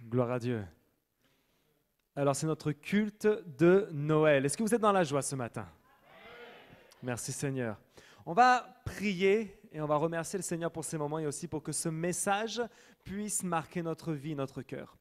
Gloire à Dieu. Alors, c'est notre culte de Noël. Est-ce que vous êtes dans la joie ce matin? Merci Seigneur. On va prier et on va remercier le Seigneur pour ces moments et aussi pour que ce message puisse marquer notre vie, notre cœur.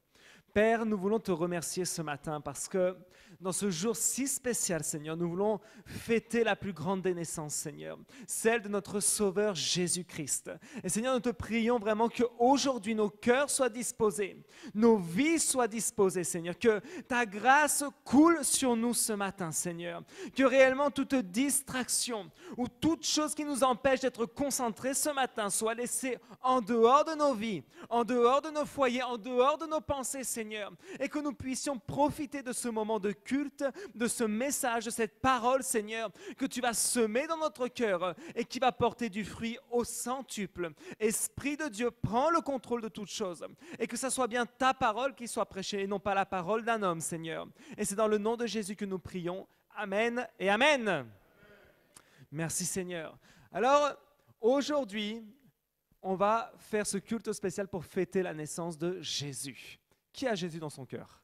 Père, nous voulons te remercier ce matin parce que dans ce jour si spécial, Seigneur, nous voulons fêter la plus grande des naissances, Seigneur, celle de notre Sauveur Jésus-Christ. Et Seigneur, nous te prions vraiment qu'aujourd'hui nos cœurs soient disposés, nos vies soient disposées, Seigneur, que ta grâce coule sur nous ce matin, Seigneur, que réellement toute distraction ou toute chose qui nous empêche d'être concentrés ce matin soit laissée en dehors de nos vies, en dehors de nos foyers, en dehors de nos pensées, Seigneur, et que nous puissions profiter de ce moment de culte, de ce message, de cette parole, Seigneur, que tu vas semer dans notre cœur et qui va porter du fruit au centuple. Esprit de Dieu, prends le contrôle de toutes choses et que ce soit bien ta parole qui soit prêchée et non pas la parole d'un homme, Seigneur. Et c'est dans le nom de Jésus que nous prions. Amen et Amen. Merci, Seigneur. Alors, aujourd'hui, on va faire ce culte spécial pour fêter la naissance de Jésus. Qui a Jésus dans son cœur?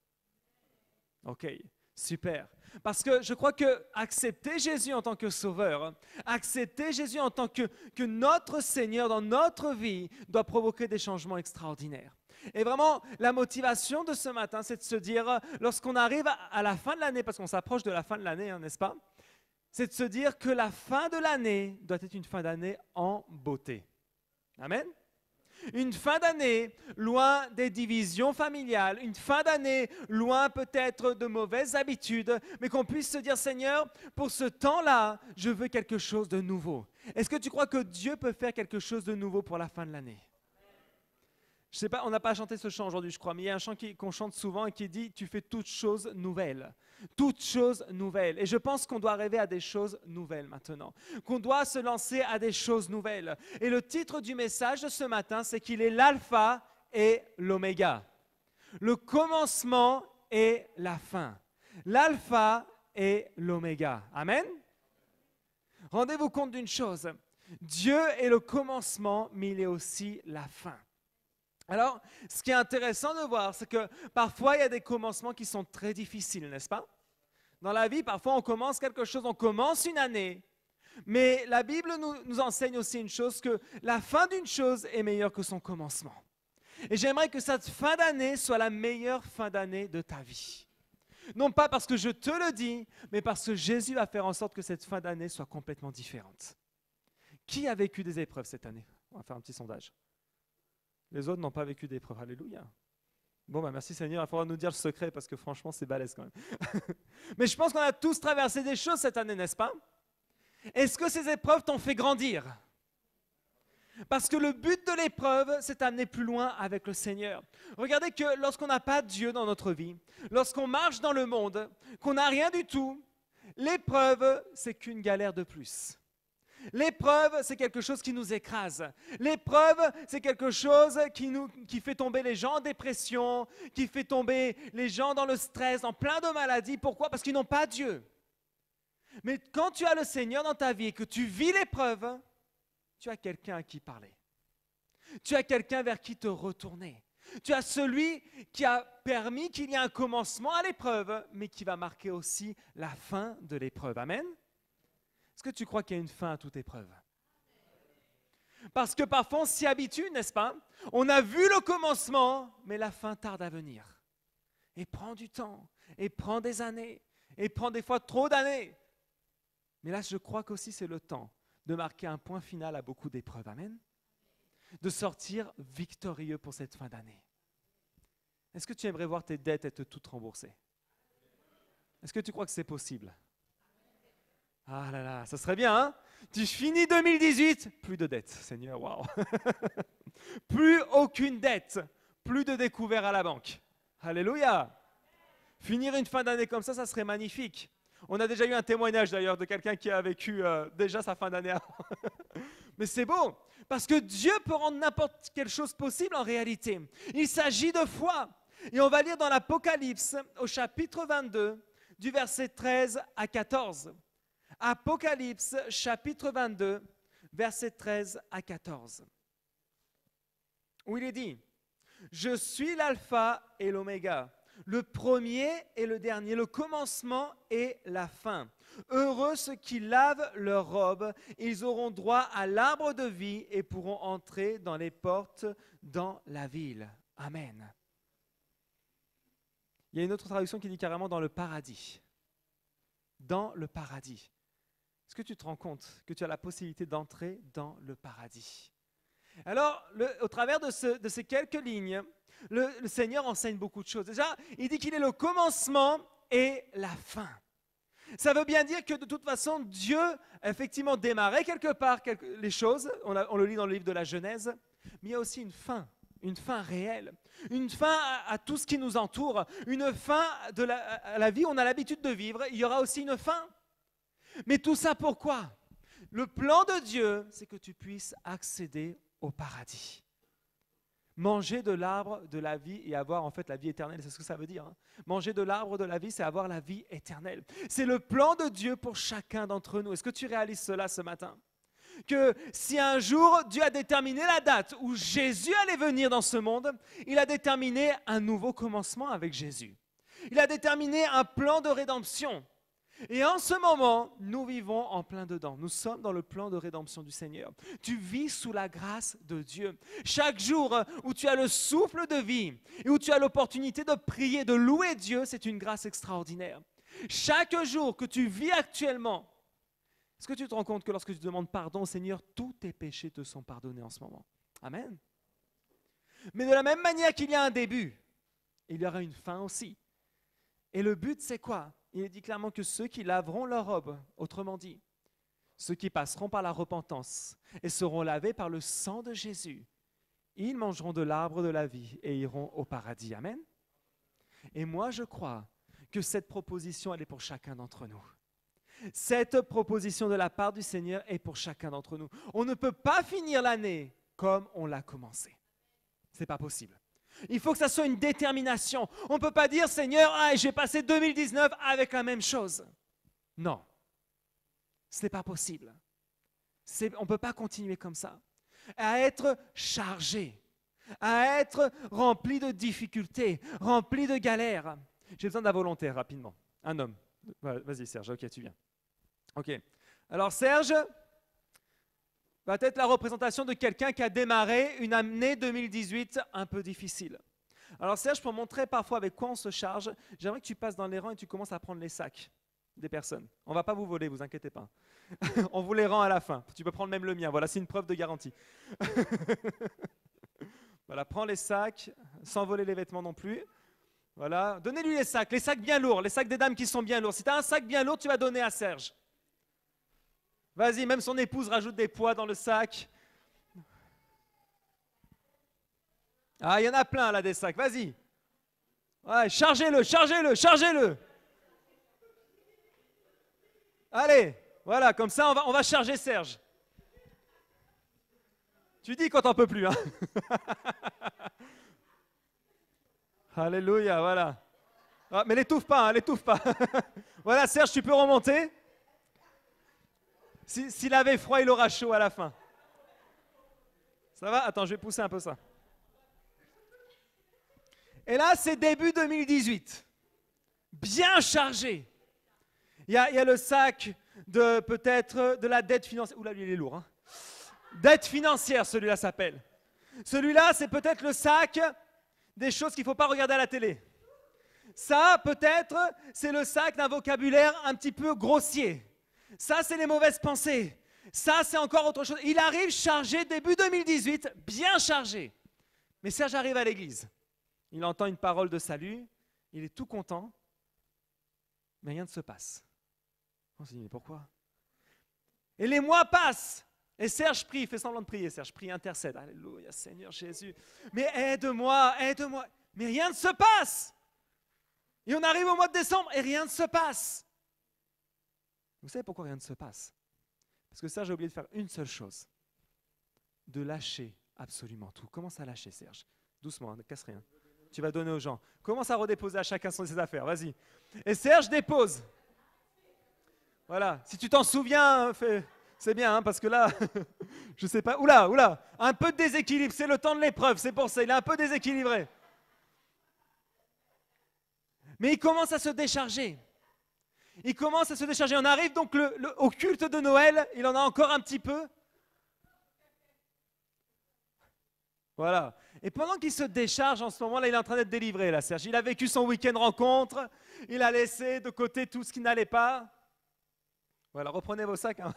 Ok, super. Parce que je crois que accepter Jésus en tant que sauveur, accepter Jésus en tant que notre Seigneur dans notre vie doit provoquer des changements extraordinaires. Et vraiment, la motivation de ce matin, c'est de se dire, lorsqu'on arrive à la fin de l'année, parce qu'on s'approche de la fin de l'année, n'est-ce pas? C'est de se dire que la fin de l'année doit être une fin d'année en beauté. Amen. Une fin d'année loin des divisions familiales, une fin d'année loin peut-être de mauvaises habitudes, mais qu'on puisse se dire, Seigneur, pour ce temps-là, je veux quelque chose de nouveau. Est-ce que tu crois que Dieu peut faire quelque chose de nouveau pour la fin de l'année? Je ne sais pas, on n'a pas chanté ce chant aujourd'hui, je crois, mais il y a un chant qu'on chante souvent et qui dit « Tu fais toutes choses nouvelles ». Toutes choses nouvelles. Et je pense qu'on doit rêver à des choses nouvelles maintenant. Qu'on doit se lancer à des choses nouvelles. Et le titre du message de ce matin, c'est qu'il est l'alpha et l'oméga. Le commencement et la fin. L'alpha et l'oméga. Amen. Rendez-vous compte d'une chose. Dieu est le commencement, mais il est aussi la fin. Alors, ce qui est intéressant de voir, c'est que parfois, il y a des commencements qui sont très difficiles, n'est-ce pas? Dans la vie, parfois, on commence quelque chose, on commence une année, mais la Bible nous enseigne aussi une chose, que la fin d'une chose est meilleure que son commencement. Et j'aimerais que cette fin d'année soit la meilleure fin d'année de ta vie. Non pas parce que je te le dis, mais parce que Jésus va faire en sorte que cette fin d'année soit complètement différente. Qui a vécu des épreuves cette année? On va faire un petit sondage. Les autres n'ont pas vécu d'épreuve. Alléluia. Bon, merci Seigneur, il faudra nous dire le secret parce que franchement, c'est balèze quand même. Mais je pense qu'on a tous traversé des choses cette année, n'est-ce pas? Est-ce que ces épreuves t'ont fait grandir? Parce que le but de l'épreuve, c'est d'amener plus loin avec le Seigneur. Regardez que lorsqu'on n'a pas Dieu dans notre vie, lorsqu'on marche dans le monde, qu'on n'a rien du tout, l'épreuve, c'est qu'une galère de plus. L'épreuve, c'est quelque chose qui nous écrase. L'épreuve, c'est quelque chose qui fait tomber les gens en dépression, qui fait tomber les gens dans le stress, dans plein de maladies. Pourquoi? Parce qu'ils n'ont pas Dieu. Mais quand tu as le Seigneur dans ta vie et que tu vis l'épreuve, tu as quelqu'un à qui parler. Tu as quelqu'un vers qui te retourner. Tu as celui qui a permis qu'il y ait un commencement à l'épreuve, mais qui va marquer aussi la fin de l'épreuve. Amen. Est-ce que tu crois qu'il y a une fin à toute épreuve? Parce que parfois on s'y habitue, n'est-ce pas? On a vu le commencement, mais la fin tarde à venir. Et prend du temps, et prend des années, et prend des fois trop d'années. Mais là, je crois qu'aussi c'est le temps de marquer un point final à beaucoup d'épreuves. Amen? De sortir victorieux pour cette fin d'année. Est-ce que tu aimerais voir tes dettes être toutes remboursées? Est-ce que tu crois que c'est possible? Ah là là, ça serait bien, hein? Tu finis 2018, plus de dettes, Seigneur, waouh! Plus aucune dette, plus de découvert à la banque. Alléluia! Finir une fin d'année comme ça serait magnifique. On a déjà eu un témoignage d'ailleurs de quelqu'un qui a vécu déjà sa fin d'année avant. Mais c'est beau, parce que Dieu peut rendre n'importe quelle chose possible en réalité. Il s'agit de foi. Et on va lire dans l'Apocalypse, au chapitre 22, du verset 13 à 14. Apocalypse, chapitre 22, versets 13 à 14, où il est dit Je suis l'alpha et l'oméga, le premier et le dernier, le commencement et la fin. Heureux ceux qui lavent leurs robes, ils auront droit à l'arbre de vie et pourront entrer dans les portes dans la ville. Amen. Il y a une autre traduction qui dit carrément dans le paradis. Dans le paradis. Est-ce que tu te rends compte que tu as la possibilité d'entrer dans le paradis? Alors, au travers de ces quelques lignes, le Seigneur enseigne beaucoup de choses. Déjà, il dit qu'il est le commencement et la fin. Ça veut bien dire que de toute façon, Dieu a effectivement démarré quelque part les choses. On le lit dans le livre de la Genèse. Mais il y a aussi une fin réelle, une fin à tout ce qui nous entoure, une fin à la vie où on a l'habitude de vivre. Il y aura aussi une fin. Mais tout ça pourquoi? Le plan de Dieu, c'est que tu puisses accéder au paradis. Manger de l'arbre de la vie et avoir en fait la vie éternelle, c'est ce que ça veut dire. Manger de l'arbre de la vie, c'est avoir la vie éternelle. C'est le plan de Dieu pour chacun d'entre nous. Est-ce que tu réalises cela ce matin? Que si un jour Dieu a déterminé la date où Jésus allait venir dans ce monde, il a déterminé un nouveau commencement avec Jésus. Il a déterminé un plan de rédemption. Et en ce moment, nous vivons en plein dedans. Nous sommes dans le plan de rédemption du Seigneur. Tu vis sous la grâce de Dieu. Chaque jour où tu as le souffle de vie et où tu as l'opportunité de prier, de louer Dieu, c'est une grâce extraordinaire. Chaque jour que tu vis actuellement, est-ce que tu te rends compte que lorsque tu demandes pardon au Seigneur, tous tes péchés te sont pardonnés en ce moment? Amen. Mais de la même manière qu'il y a un début, il y aura une fin aussi. Et le but, c'est quoi? Il dit clairement que ceux qui laveront leur robe, autrement dit, ceux qui passeront par la repentance et seront lavés par le sang de Jésus, ils mangeront de l'arbre de la vie et iront au paradis. Amen. Et moi, je crois que cette proposition, elle est pour chacun d'entre nous. Cette proposition de la part du Seigneur est pour chacun d'entre nous. On ne peut pas finir l'année comme on l'a commencé. Ce n'est pas possible. Il faut que ça soit une détermination. On ne peut pas dire, Seigneur, j'ai passé 2019 avec la même chose. Non, ce n'est pas possible. On ne peut pas continuer comme ça. À être chargé, à être rempli de difficultés, rempli de galères. J'ai besoin d'un volontaire rapidement, un homme. Vas-y Serge, ok, tu viens. Ok, alors Serge va être la représentation de quelqu'un qui a démarré une année 2018 un peu difficile. Alors Serge, pour montrer parfois avec quoi on se charge, j'aimerais que tu passes dans les rangs et tu commences à prendre les sacs des personnes. On ne va pas vous voler, vous inquiétez pas. On vous les rend à la fin. Tu peux prendre même le mien, voilà, c'est une preuve de garantie. Voilà, prends les sacs, sans voler les vêtements non plus. Voilà, donnez-lui les sacs bien lourds, les sacs des dames qui sont bien lourds. Si tu as un sac bien lourd, tu vas donner à Serge. Vas-y, même son épouse rajoute des poids dans le sac. Ah, il y en a plein là des sacs, vas-y. Ouais, chargez-le. Allez, voilà, comme ça on va charger Serge. Tu dis quand t'en peux plus, hein. Alléluia, voilà. Ah, mais l'étouffe pas. Voilà, Serge, tu peux remonter. S'il avait froid, il aura chaud à la fin. Ça va? Attends, je vais pousser un peu ça. Et là, c'est début 2018. Bien chargé. Il y a le sac de peut-être de la dette financière. Oula, lui, il est lourd. Hein. Dette financière, celui-là s'appelle. Celui-là, c'est peut-être le sac des choses qu'il ne faut pas regarder à la télé. Ça, peut-être, c'est le sac d'un vocabulaire un petit peu grossier. Ça, c'est les mauvaises pensées. Ça, c'est encore autre chose. Il arrive chargé, début 2018, bien chargé. Mais Serge arrive à l'église. Il entend une parole de salut. Il est tout content. Mais rien ne se passe. On se dit, mais pourquoi? Et les mois passent. Et Serge prie, il fait semblant de prier. Serge prie, intercède. Alléluia, Seigneur Jésus. Mais aide-moi. Mais rien ne se passe. Et on arrive au mois de décembre et rien ne se passe. Vous savez pourquoi rien ne se passe? Parce que Serge a oublié de faire une seule chose. De lâcher absolument tout. Commence à lâcher, Serge. Doucement, ne casse rien. Tu vas donner aux gens. Commence à redéposer à chacun ses affaires. Vas-y. Et Serge dépose. Voilà. Si tu t'en souviens, C'est bien, hein, parce que là, je sais pas. Oula, oula, un peu de déséquilibre. C'est le temps de l'épreuve, c'est pour ça. Il est un peu déséquilibré. Mais il commence à se décharger. Il commence à se décharger. On arrive donc au culte de Noël. Il en a encore un petit peu. Voilà. Et pendant qu'il se décharge en ce moment-là, il est en train d'être délivré, là, Serge. Il a vécu son week-end rencontre. Il a laissé de côté tout ce qui n'allait pas. Voilà, reprenez vos sacs. Hein.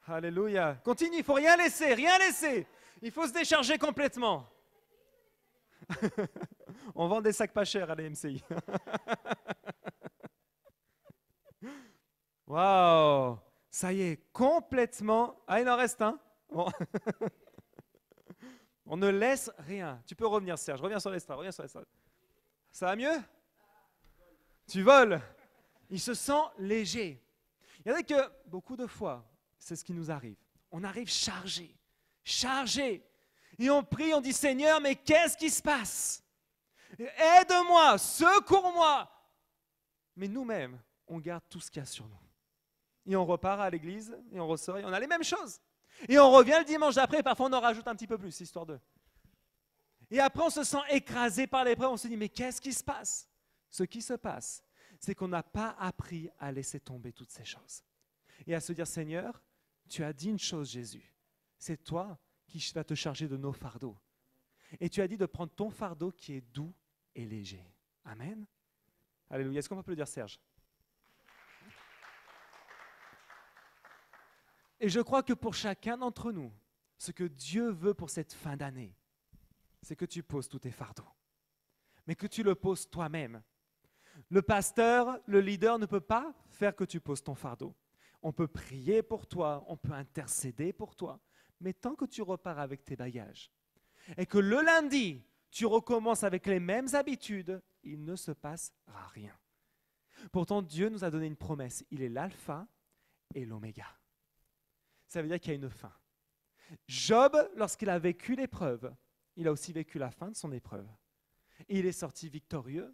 Alléluia. Continue, il ne faut rien laisser, rien laisser. Il faut se décharger complètement. On vend des sacs pas chers à la MCI. Waouh, ça y est, complètement. Ah, il en reste un. Bon. On ne laisse rien. Tu peux revenir, Serge. Reviens sur l'estrade. Reviens sur l'estrade. Ça va mieux? Tu voles. Il se sent léger. Il y en a que beaucoup de fois, c'est ce qui nous arrive. On arrive chargé, chargé. Et on prie, on dit Seigneur, mais qu'est-ce qui se passe? Aide-moi, secours-moi. Mais nous-mêmes, on garde tout ce qu'il y a sur nous. Et on repart à l'église, et on ressort, et on a les mêmes choses. Et on revient le dimanche d'après, et parfois on en rajoute un petit peu plus, histoire de. Et après, on se sent écrasé par l'épreuve, on se dit, mais qu'est-ce qui se passe? Ce qui se passe, c'est qu'on n'a pas appris à laisser tomber toutes ces choses. Et à se dire, Seigneur, tu as dit une chose, Jésus, c'est toi qui vas te charger de nos fardeaux. Et tu as dit de prendre ton fardeau qui est doux et léger. Amen. Alléluia. Est-ce qu'on peut le dire, Serge? Et je crois que pour chacun d'entre nous, ce que Dieu veut pour cette fin d'année, c'est que tu poses tous tes fardeaux, mais que tu le poses toi-même. Le pasteur, le leader ne peut pas faire que tu poses ton fardeau. On peut prier pour toi, on peut intercéder pour toi, mais tant que tu repars avec tes bagages et que le lundi, tu recommences avec les mêmes habitudes, il ne se passera rien. Pourtant, Dieu nous a donné une promesse. Il est l'alpha et l'oméga. Ça veut dire qu'il y a une fin. Job, lorsqu'il a vécu l'épreuve, il a aussi vécu la fin de son épreuve. Et il est sorti victorieux.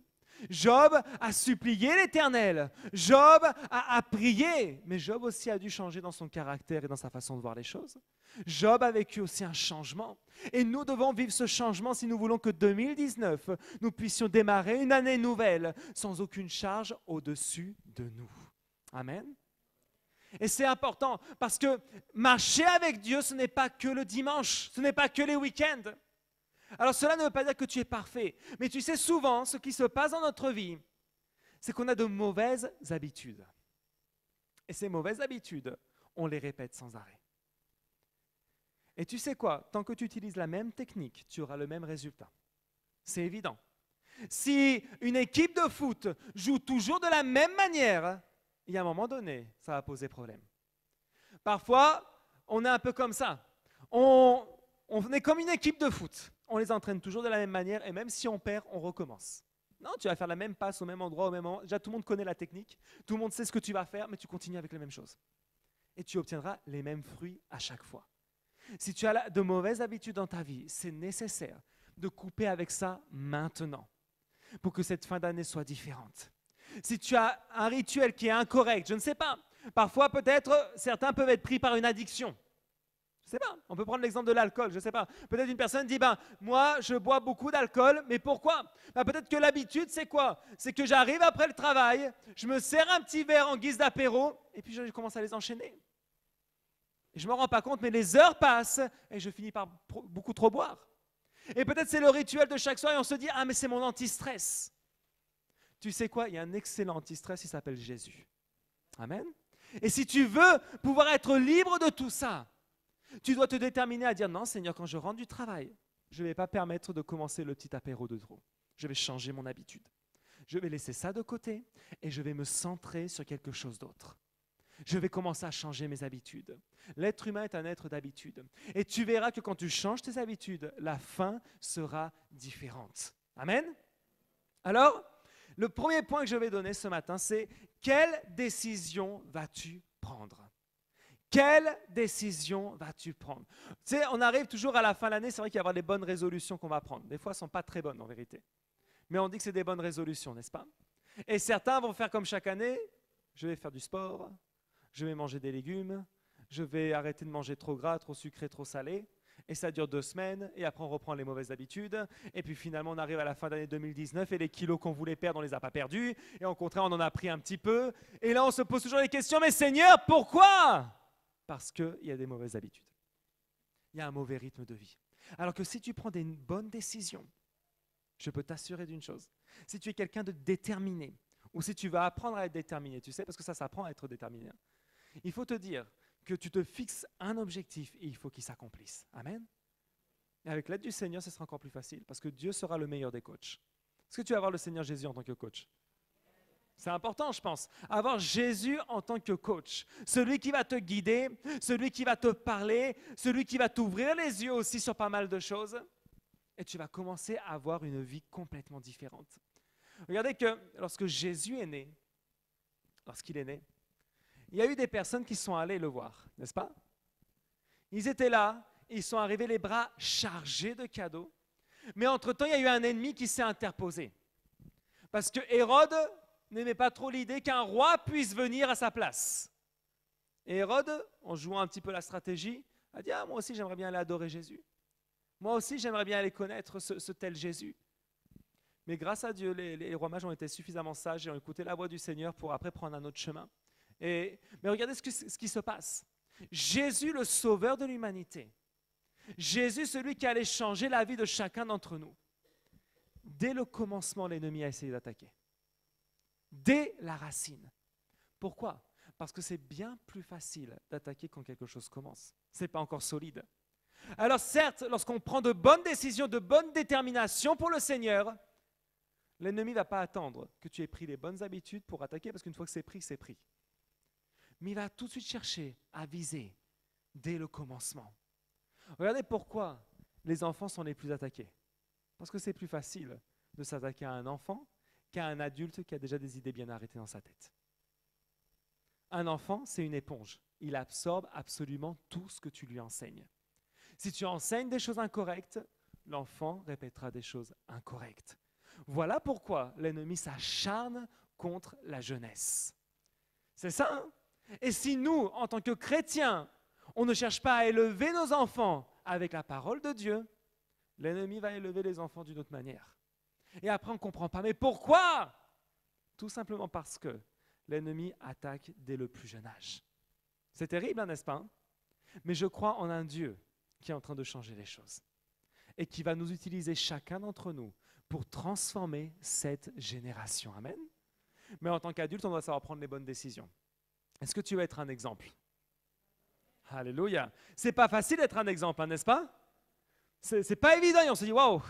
Job a supplié l'Éternel. Job a prié. Mais Job aussi a dû changer dans son caractère et dans sa façon de voir les choses. Job a vécu aussi un changement. Et nous devons vivre ce changement si nous voulons que 2019, nous puissions démarrer une année nouvelle sans aucune charge au-dessus de nous. Amen. Et c'est important parce que marcher avec Dieu, ce n'est pas que le dimanche, ce n'est pas que les week-ends. Alors cela ne veut pas dire que tu es parfait, mais tu sais souvent ce qui se passe dans notre vie, c'est qu'on a de mauvaises habitudes. Et ces mauvaises habitudes, on les répète sans arrêt. Et tu sais quoi? Tant que tu utilises la même technique, tu auras le même résultat. C'est évident. Si une équipe de foot joue toujours de la même manière, il y a un moment donné, ça va poser problème. Parfois, on est un peu comme ça. On est comme une équipe de foot. On les entraîne toujours de la même manière et même si on perd, on recommence. Non, tu vas faire la même passe au même endroit, au même moment. Déjà, tout le monde connaît la technique. Tout le monde sait ce que tu vas faire, mais tu continues avec les mêmes choses. Et tu obtiendras les mêmes fruits à chaque fois. Si tu as de mauvaises habitudes dans ta vie, c'est nécessaire de couper avec ça maintenant pour que cette fin d'année soit différente. Si tu as un rituel qui est incorrect, je ne sais pas, parfois peut-être certains peuvent être pris par une addiction. Je ne sais pas, on peut prendre l'exemple de l'alcool, je ne sais pas. Peut-être une personne dit, moi je bois beaucoup d'alcool, mais pourquoi? Peut-être que l'habitude c'est quoi? C'est que j'arrive après le travail, je me sers un petit verre en guise d'apéro, et puis je commence à les enchaîner. Et je ne me rends pas compte, mais les heures passent, et je finis par beaucoup trop boire. Et peut-être c'est le rituel de chaque soir, et on se dit, mais c'est mon anti-stress. Tu sais quoi? Il y a un excellent anti-stress, il s'appelle Jésus. Amen. Et si tu veux pouvoir être libre de tout ça, tu dois te déterminer à dire non Seigneur, quand je rentre du travail, je ne vais pas permettre de commencer le petit apéro de trop. Je vais changer mon habitude. Je vais laisser ça de côté et je vais me centrer sur quelque chose d'autre. Je vais commencer à changer mes habitudes. L'être humain est un être d'habitude. Et tu verras que quand tu changes tes habitudes, la fin sera différente. Amen. Alors, le premier point que je vais donner ce matin, c'est quelle décision vas-tu prendre? Quelle décision vas-tu prendre? Tu sais, on arrive toujours à la fin de l'année, c'est vrai qu'il va y avoir des bonnes résolutions qu'on va prendre. Des fois, elles ne sont pas très bonnes en vérité. Mais on dit que c'est des bonnes résolutions, n'est-ce pas? Et certains vont faire comme chaque année, je vais faire du sport, je vais manger des légumes, je vais arrêter de manger trop gras, trop sucré, trop salé. Et ça dure 2 semaines, et après on reprend les mauvaises habitudes. Et puis finalement on arrive à la fin d'année 2019 et les kilos qu'on voulait perdre, on ne les a pas perdus. Et au contraire, on en a pris un petit peu. Et là on se pose toujours les questions, mais Seigneur, pourquoi? Parce qu'il y a des mauvaises habitudes. Il y a un mauvais rythme de vie. Alors que si tu prends des bonnes décisions, je peux t'assurer d'une chose. Si tu es quelqu'un de déterminé, ou si tu vas apprendre à être déterminé, tu sais, parce que ça s'apprend à être déterminé. Il faut te dire que tu te fixes un objectif et il faut qu'il s'accomplisse. Amen. Et avec l'aide du Seigneur, ce sera encore plus facile parce que Dieu sera le meilleur des coachs. Est-ce que tu vas avoir le Seigneur Jésus en tant que coach? C'est important, je pense. Avoir Jésus en tant que coach. Celui qui va te guider, celui qui va te parler, celui qui va t'ouvrir les yeux aussi sur pas mal de choses. Et tu vas commencer à avoir une vie complètement différente. Regardez que lorsque Jésus est né, lorsqu'il est né, il y a eu des personnes qui sont allées le voir, n'est-ce pas? Ils étaient là, ils sont arrivés les bras chargés de cadeaux. Mais entre-temps, il y a eu un ennemi qui s'est interposé. Parce que Hérode n'aimait pas trop l'idée qu'un roi puisse venir à sa place. Et Hérode, en jouant un petit peu la stratégie, a dit « Ah, moi aussi j'aimerais bien aller adorer Jésus. Moi aussi j'aimerais bien aller connaître ce tel Jésus. » Mais grâce à Dieu, les rois mages ont été suffisamment sages et ont écouté la voix du Seigneur pour après prendre un autre chemin. Mais regardez ce qui se passe. Jésus, le sauveur de l'humanité. Jésus, celui qui allait changer la vie de chacun d'entre nous. Dès le commencement, l'ennemi a essayé d'attaquer. Dès la racine. Pourquoi? Parce que c'est bien plus facile d'attaquer quand quelque chose commence. Ce n'est pas encore solide. Alors certes, lorsqu'on prend de bonnes décisions, de bonnes déterminations pour le Seigneur, l'ennemi ne va pas attendre que tu aies pris les bonnes habitudes pour attaquer, parce qu'une fois que c'est pris, c'est pris. Mais il va tout de suite chercher à viser dès le commencement. Regardez pourquoi les enfants sont les plus attaqués. Parce que c'est plus facile de s'attaquer à un enfant qu'à un adulte qui a déjà des idées bien arrêtées dans sa tête. Un enfant, c'est une éponge. Il absorbe absolument tout ce que tu lui enseignes. Si tu enseignes des choses incorrectes, l'enfant répétera des choses incorrectes. Voilà pourquoi l'ennemi s'acharne contre la jeunesse. C'est ça, hein? Et si nous, en tant que chrétiens, on ne cherche pas à élever nos enfants avec la parole de Dieu, l'ennemi va élever les enfants d'une autre manière. Et après, on ne comprend pas. Mais pourquoi? Tout simplement parce que l'ennemi attaque dès le plus jeune âge. C'est terrible, hein, n'est-ce pas? Mais je crois en un Dieu qui est en train de changer les choses et qui va nous utiliser chacun d'entre nous pour transformer cette génération. Amen. Mais en tant qu'adulte, on doit savoir prendre les bonnes décisions. Est-ce que tu veux être un exemple? Alléluia. C'est pas facile d'être un exemple, hein, n'est-ce pas? C'est pas évident. Et on se dit, waouh,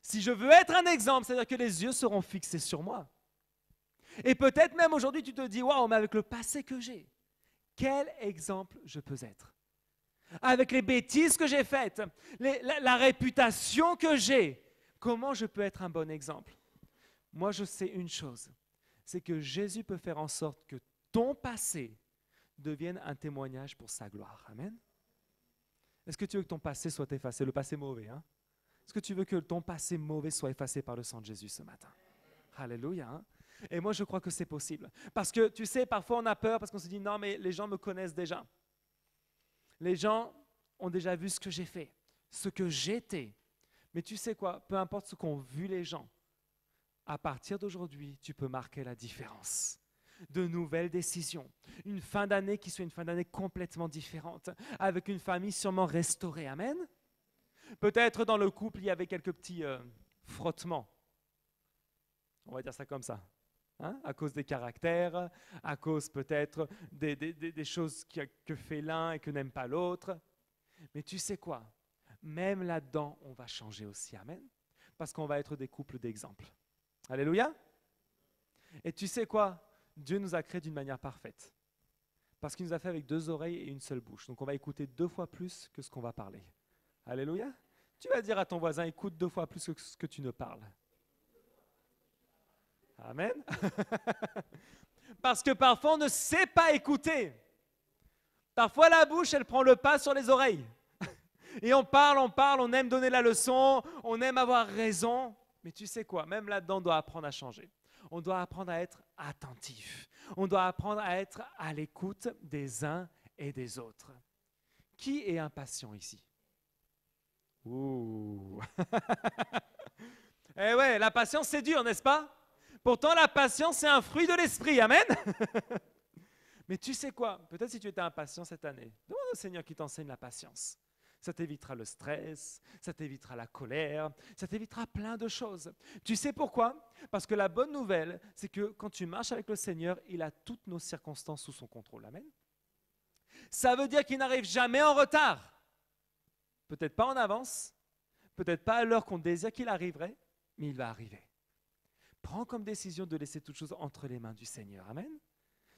si je veux être un exemple, c'est-à-dire que les yeux seront fixés sur moi. Et peut-être même aujourd'hui, tu te dis, waouh, mais avec le passé que j'ai, quel exemple je peux être? Avec les bêtises que j'ai faites, la réputation que j'ai, comment je peux être un bon exemple? Moi, je sais une chose, c'est que Jésus peut faire en sorte que ton passé devienne un témoignage pour sa gloire. Amen. Est-ce que tu veux que ton passé soit effacé? Le passé mauvais, hein? Est-ce que tu veux que ton passé mauvais soit effacé par le sang de Jésus ce matin? Alléluia. Hein? Et moi, je crois que c'est possible. Parce que, tu sais, parfois on a peur parce qu'on se dit, non, mais les gens me connaissent déjà. Les gens ont déjà vu ce que j'ai fait, ce que j'étais. Mais tu sais quoi? Peu importe ce qu'ont vu les gens, à partir d'aujourd'hui, tu peux marquer la différence. De nouvelles décisions, une fin d'année qui soit une fin d'année complètement différente, avec une famille sûrement restaurée. Amen. Peut-être dans le couple, il y avait quelques petits frottements. On va dire ça comme ça. Hein? À cause des caractères, à cause peut-être des choses que fait l'un et que n'aime pas l'autre. Mais tu sais quoi? Même là-dedans, on va changer aussi. Amen. Parce qu'on va être des couples d'exemple. Alléluia. Et tu sais quoi? Dieu nous a créés d'une manière parfaite. Parce qu'il nous a fait avec 2 oreilles et une seule bouche. Donc on va écouter 2 fois plus que ce qu'on va parler. Alléluia. Tu vas dire à ton voisin, écoute 2 fois plus que ce que tu ne parles. Amen. Parce que parfois on ne sait pas écouter. Parfois la bouche, elle prend le pas sur les oreilles. Et on parle, on aime donner la leçon, on aime avoir raison. Mais tu sais quoi, même là-dedans, on doit apprendre à changer. On doit apprendre à être attentif. On doit apprendre à être à l'écoute des uns et des autres. Qui est impatient ici? Ouh. Eh ouais, la patience c'est dur, n'est-ce pas? Pourtant la patience c'est un fruit de l'esprit, amen. Mais tu sais quoi? Peut-être si tu étais impatient cette année, demande au Seigneur qui t'enseigne la patience. Ça t'évitera le stress, ça t'évitera la colère, ça t'évitera plein de choses. Tu sais pourquoi? Parce que la bonne nouvelle, c'est que quand tu marches avec le Seigneur, il a toutes nos circonstances sous son contrôle. Amen. Ça veut dire qu'il n'arrive jamais en retard. Peut-être pas en avance, peut-être pas à l'heure qu'on désire qu'il arriverait, mais il va arriver. Prends comme décision de laisser toutes choses entre les mains du Seigneur. Amen.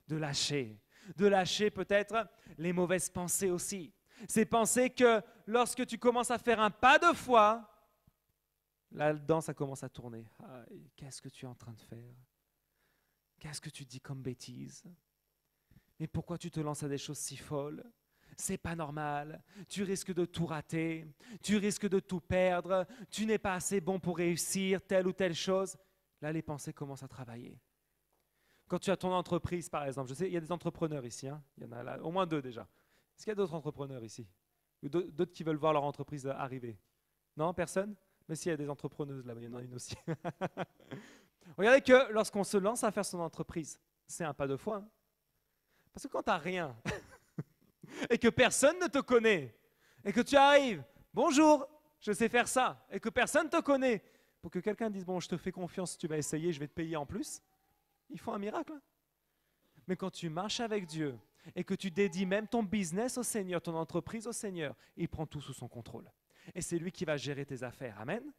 De lâcher peut-être les mauvaises pensées aussi. Ces pensées que lorsque tu commences à faire un pas de foi, là-dedans ça commence à tourner. Ah, qu'est-ce que tu es en train de faire? Qu'est-ce que tu dis comme bêtise? Mais pourquoi tu te lances à des choses si folles? C'est pas normal, tu risques de tout rater, tu risques de tout perdre, tu n'es pas assez bon pour réussir telle ou telle chose. Là, les pensées commencent à travailler. Quand tu as ton entreprise, par exemple, je sais, il y a des entrepreneurs ici, hein, il y en a là, au moins 2 déjà. Est-ce qu'il y a d'autres entrepreneurs ici? Ou d'autres qui veulent voir leur entreprise arriver? Non, personne? Mais si, il y a des entrepreneuses là, il y en a une aussi. Regardez que lorsqu'on se lance à faire son entreprise, c'est un pas de foi. Hein. Parce que quand tu n'as rien et que personne ne te connaît et que tu arrives, bonjour, je sais faire ça, et que personne ne te connaît, pour que quelqu'un dise, bon, je te fais confiance, tu vas essayer, je vais te payer en plus, il faut un miracle. Hein. Mais quand tu marches avec Dieu et que tu dédies même ton business au Seigneur, ton entreprise au Seigneur, il prend tout sous son contrôle. Et c'est lui qui va gérer tes affaires. Amen.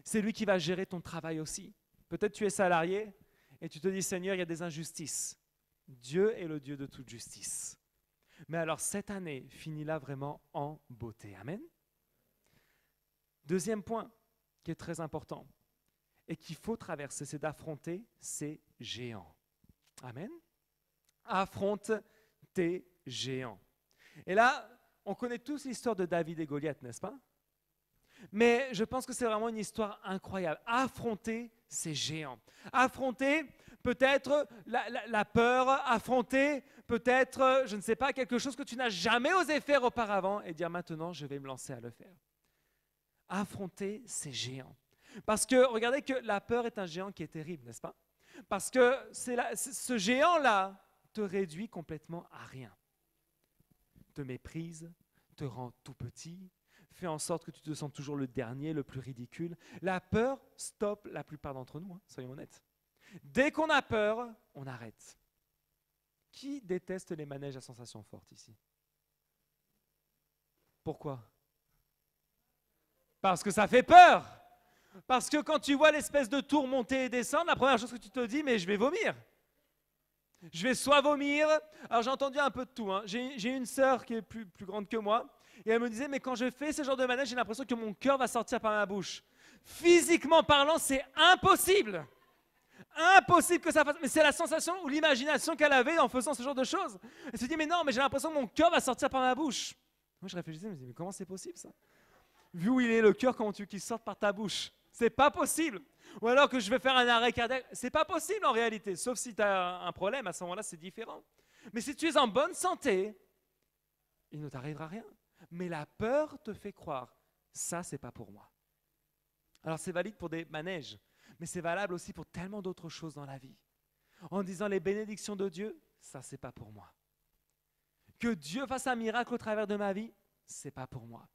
C'est lui qui va gérer ton travail aussi. Peut-être tu es salarié et tu te dis, Seigneur, il y a des injustices. Dieu est le Dieu de toute justice. Mais alors cette année, finis-la vraiment en beauté. Amen. Deuxième point qui est très important et qu'il faut traverser, c'est d'affronter ces géants. Amen. Affronte tes géants. Et là, on connaît tous l'histoire de David et Goliath, n'est-ce pas? Mais je pense que c'est vraiment une histoire incroyable. Affronter ces géants. Affronter peut-être la peur, affronter peut-être, je ne sais pas, quelque chose que tu n'as jamais osé faire auparavant et dire maintenant, je vais me lancer à le faire. Affronter ces géants. Parce que regardez que la peur est un géant qui est terrible, n'est-ce pas? Parce que ce géant-là te réduit complètement à rien. Te méprise, te rend tout petit, fait en sorte que tu te sens toujours le dernier, le plus ridicule. La peur stoppe la plupart d'entre nous, hein, soyons honnêtes. Dès qu'on a peur, on arrête. Qui déteste les manèges à sensations fortes ici? Pourquoi? Parce que ça fait peur. Parce que quand tu vois l'espèce de tour monter et descendre, la première chose que tu te dis, mais je vais vomir. Je vais soit vomir, alors j'ai entendu un peu de tout. Hein. J'ai une sœur qui est plus grande que moi, et elle me disait, mais quand je fais ce genre de manège, j'ai l'impression que mon cœur va sortir par ma bouche. Physiquement parlant, c'est impossible. Impossible que ça fasse. Mais c'est la sensation ou l'imagination qu'elle avait en faisant ce genre de choses. Elle se dit, mais non, mais j'ai l'impression que mon cœur va sortir par ma bouche. Moi, je réfléchissais, je me disais, mais comment c'est possible ça? Vu où il est le cœur, comment tu veux qu'il sorte par ta bouche? C'est pas possible. Ou alors que je vais faire un arrêt cardiaque. C'est pas possible en réalité, sauf si tu as un problème, à ce moment-là, c'est différent. Mais si tu es en bonne santé, il ne t'arrivera rien. Mais la peur te fait croire, ça, c'est pas pour moi. Alors, c'est valide pour des manèges, mais c'est valable aussi pour tellement d'autres choses dans la vie. En disant les bénédictions de Dieu, ça, c'est pas pour moi. Que Dieu fasse un miracle au travers de ma vie, c'est pas pour moi.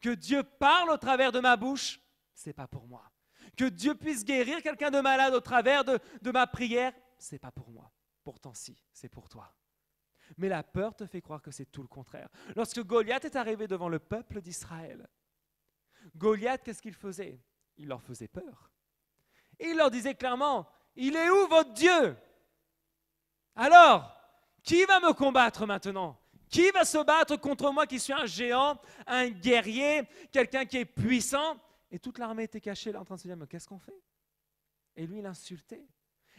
Que Dieu parle au travers de ma bouche, c'est pas pour moi. Que Dieu puisse guérir quelqu'un de malade au travers de ma prière, c'est pas pour moi. Pourtant si, c'est pour toi. Mais la peur te fait croire que c'est tout le contraire. Lorsque Goliath est arrivé devant le peuple d'Israël, Goliath, qu'est-ce qu'il faisait? Il leur faisait peur. Et il leur disait clairement, il est où votre Dieu? Alors, qui va me combattre maintenant? Qui va se battre contre moi qui suis un géant, un guerrier, quelqu'un qui est puissant? Et toute l'armée était cachée là en train de se dire, mais qu'est-ce qu'on fait? Et lui, il insultait.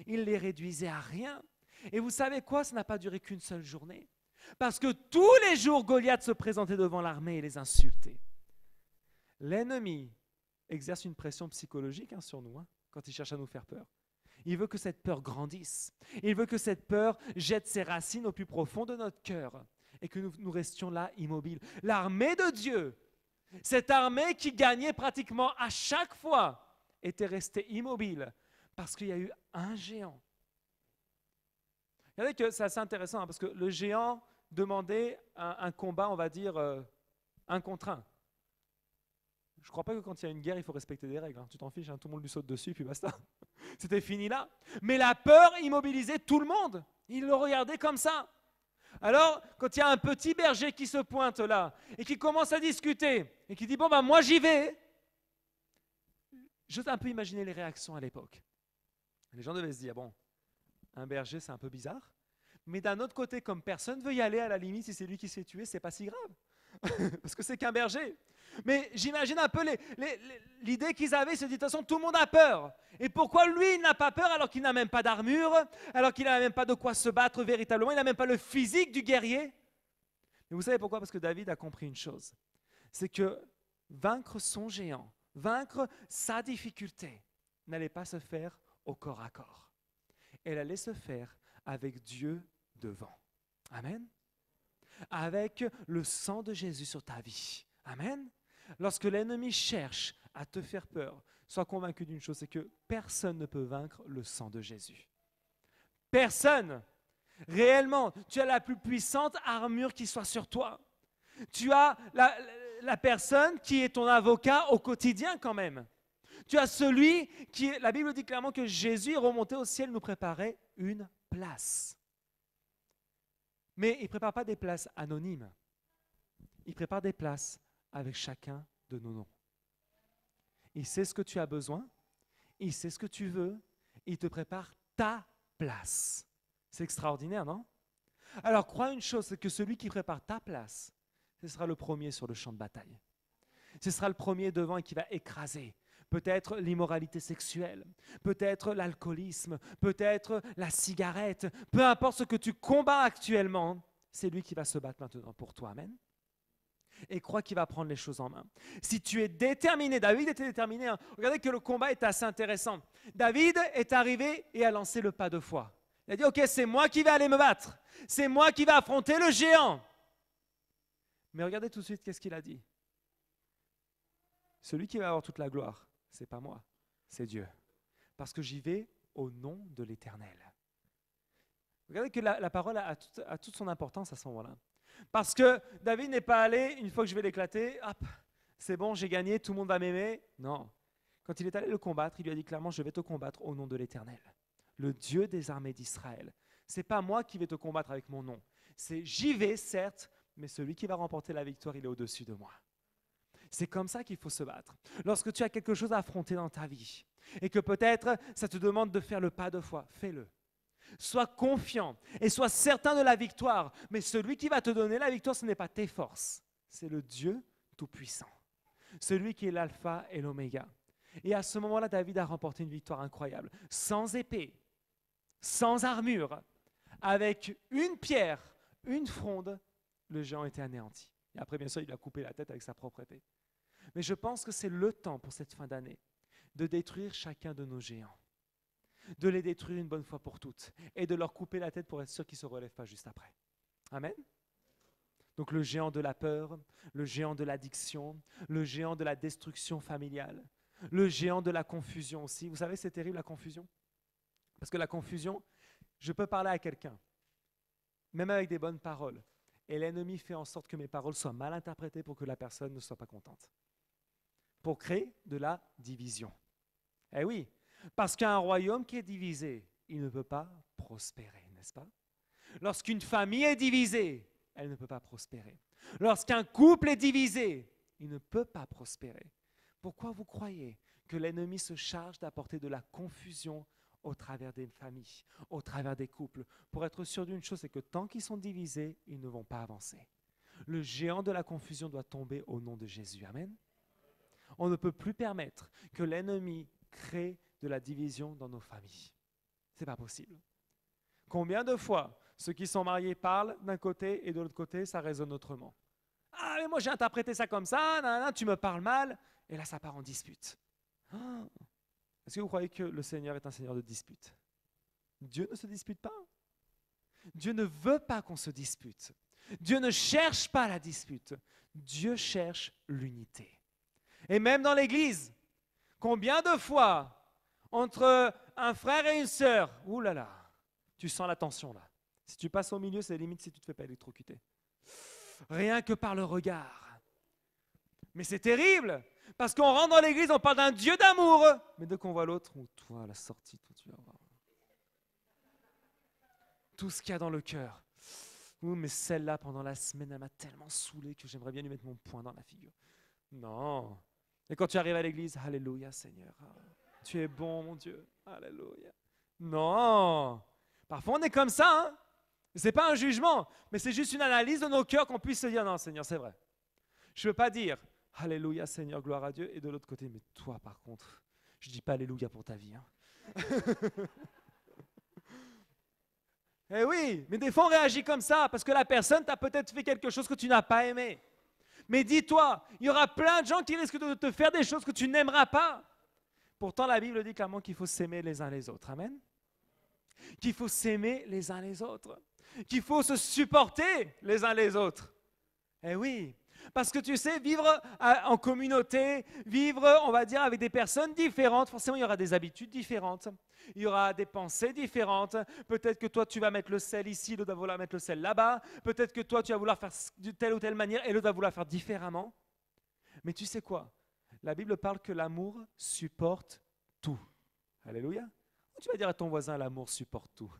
Il les réduisait à rien. Et vous savez quoi? Ça n'a pas duré qu'une seule journée. Parce que tous les jours, Goliath se présentait devant l'armée et les insultait. L'ennemi exerce une pression psychologique sur nous, quand il cherche à nous faire peur. Il veut que cette peur grandisse. Il veut que cette peur jette ses racines au plus profond de notre cœur et que nous restions là immobiles. L'armée de Dieu, cette armée qui gagnait pratiquement à chaque fois, était restée immobile parce qu'il y a eu un géant. Regardez que c'est assez intéressant parce que le géant demandait un combat, on va dire, un contre un. Je ne crois pas que quand il y a une guerre, il faut respecter des règles. Tu t'en fiches, tout le monde lui saute dessus, puis basta. C'était fini là. Mais la peur immobilisait tout le monde. Il le regardait comme ça. Alors, quand il y a un petit berger qui se pointe là et qui commence à discuter et qui dit « Bon, ben moi j'y vais », j'ose un peu imaginer les réactions à l'époque. Les gens devaient se dire « Bon, un berger, c'est un peu bizarre. » Mais d'un autre côté, comme personne ne veut y aller, à la limite, si c'est lui qui se fait tuer, c'est pas si grave. Parce que c'est qu'un berger. Mais j'imagine un peu l'idée qu'ils avaient, c'est de toute façon, tout le monde a peur. Et pourquoi lui, il n'a pas peur alors qu'il n'a même pas d'armure, alors qu'il n'a même pas de quoi se battre véritablement, il n'a même pas le physique du guerrier. Mais vous savez pourquoi? Parce que David a compris une chose. C'est que vaincre son géant, vaincre sa difficulté, n'allait pas se faire au corps à corps. Elle allait se faire avec Dieu devant. Amen. Avec le sang de Jésus sur ta vie. Amen. Lorsque l'ennemi cherche à te faire peur, sois convaincu d'une chose, c'est que personne ne peut vaincre le sang de Jésus. Personne. Réellement, tu as la plus puissante armure qui soit sur toi. Tu as la personne qui est ton avocat au quotidien quand même. Tu as celui qui, la Bible dit clairement que Jésus est remonté au ciel nous préparer une place. Mais il ne prépare pas des places anonymes. Il prépare des places avec chacun de nos noms. Il sait ce que tu as besoin, il sait ce que tu veux, il te prépare ta place. C'est extraordinaire, non? Alors crois une chose, c'est que celui qui prépare ta place, ce sera le premier sur le champ de bataille. Ce sera le premier devant et qui va écraser. Peut-être l'immoralité sexuelle, peut-être l'alcoolisme, peut-être la cigarette, peu importe ce que tu combats actuellement, c'est lui qui va se battre maintenant pour toi. Amen. Et crois qu'il va prendre les choses en main. Si tu es déterminé, David était déterminé, hein. Regardez que le combat est assez intéressant. David est arrivé et a lancé le pas de foi. Il a dit, ok, c'est moi qui vais aller me battre. C'est moi qui vais affronter le géant. Mais regardez tout de suite qu'est-ce qu'il a dit. Celui qui va avoir toute la gloire, c'est pas moi, c'est Dieu. Parce que j'y vais au nom de l'Éternel. Regardez que la parole a toute son importance à ce moment-là. Parce que David n'est pas allé, une fois que je vais l'éclater, hop, c'est bon, j'ai gagné, tout le monde va m'aimer. Non. Quand il est allé le combattre, il lui a dit clairement, je vais te combattre au nom de l'Éternel, le Dieu des armées d'Israël. Ce n'est pas moi qui vais te combattre avec mon nom. C'est j'y vais, certes, mais celui qui va remporter la victoire, il est au-dessus de moi. C'est comme ça qu'il faut se battre. Lorsque tu as quelque chose à affronter dans ta vie et que peut-être ça te demande de faire le pas de foi, fais-le. Sois confiant et sois certain de la victoire. Mais celui qui va te donner la victoire, ce n'est pas tes forces. C'est le Dieu Tout-Puissant. Celui qui est l'alpha et l'oméga. Et à ce moment-là, David a remporté une victoire incroyable. Sans épée, sans armure, avec une pierre, une fronde, le géant était anéanti. Et après, bien sûr, il a coupé la tête avec sa propre épée. Mais je pense que c'est le temps pour cette fin d'année de détruire chacun de nos géants. De les détruire une bonne fois pour toutes et de leur couper la tête pour être sûr qu'ils ne se relèvent pas juste après. Amen. Donc le géant de la peur, le géant de l'addiction, le géant de la destruction familiale, le géant de la confusion aussi. Vous savez, c'est terrible la confusion. Parce que la confusion, je peux parler à quelqu'un, même avec des bonnes paroles, et l'ennemi fait en sorte que mes paroles soient mal interprétées pour que la personne ne soit pas contente. Pour créer de la division. Eh oui. Parce qu'un royaume qui est divisé, il ne peut pas prospérer, n'est-ce pas? Lorsqu'une famille est divisée, elle ne peut pas prospérer. Lorsqu'un couple est divisé, il ne peut pas prospérer. Pourquoi vous croyez que l'ennemi se charge d'apporter de la confusion au travers des familles, au travers des couples? Pour être sûr d'une chose, c'est que tant qu'ils sont divisés, ils ne vont pas avancer. Le géant de la confusion doit tomber au nom de Jésus. Amen. On ne peut plus permettre que l'ennemi crée de la division dans nos familles. Ce n'est pas possible. Combien de fois ceux qui sont mariés parlent d'un côté et de l'autre côté, ça résonne autrement. Ah, mais moi j'ai interprété ça comme ça, tu me parles mal, et là ça part en dispute. Est-ce que vous croyez que le Seigneur est un Seigneur de dispute? Dieu ne se dispute pas. Dieu ne veut pas qu'on se dispute. Dieu ne cherche pas la dispute. Dieu cherche l'unité. Et même dans l'Église, combien de fois entre un frère et une sœur, ouh là là, tu sens la tension là. Si tu passes au milieu, c'est limite si tu ne te fais pas électrocuter. Rien que par le regard. Mais c'est terrible, parce qu'on rentre dans l'église, on parle d'un Dieu d'amour, mais dès qu'on voit l'autre, oh, toi, à la sortie, toi, tu vas voir. Tout ce qu'il y a dans le cœur. Ouh, mais celle-là, pendant la semaine, elle m'a tellement saoulé que j'aimerais bien lui mettre mon poing dans la figure. Non. Et quand tu arrives à l'église, alléluia Seigneur, tu es bon mon Dieu, alléluia. Non. Parfois on est comme ça, hein. Ce n'est pas un jugement, mais c'est juste une analyse de nos cœurs qu'on puisse se dire, non Seigneur, c'est vrai. Je ne veux pas dire, alléluia Seigneur, gloire à Dieu, et de l'autre côté, mais toi par contre, je ne dis pas alléluia pour ta vie. Hein. Eh oui, mais des fois on réagit comme ça, parce que la personne t'a peut-être fait quelque chose que tu n'as pas aimé. Mais dis-toi, il y aura plein de gens qui risquent de te faire des choses que tu n'aimeras pas. Pourtant, la Bible dit clairement qu'il faut s'aimer les uns les autres. Amen. Qu'il faut s'aimer les uns les autres. Qu'il faut se supporter les uns les autres. Eh oui, parce que tu sais, vivre en communauté, vivre, on va dire, avec des personnes différentes, forcément, il y aura des habitudes différentes. Il y aura des pensées différentes. Peut-être que toi, tu vas mettre le sel ici, l'autre va vouloir mettre le sel là-bas. Peut-être que toi, tu vas vouloir faire de telle ou telle manière et l'autre va vouloir faire différemment. Mais tu sais quoi? La Bible parle que l'amour supporte tout. Alléluia. Tu vas dire à ton voisin, l'amour supporte tout.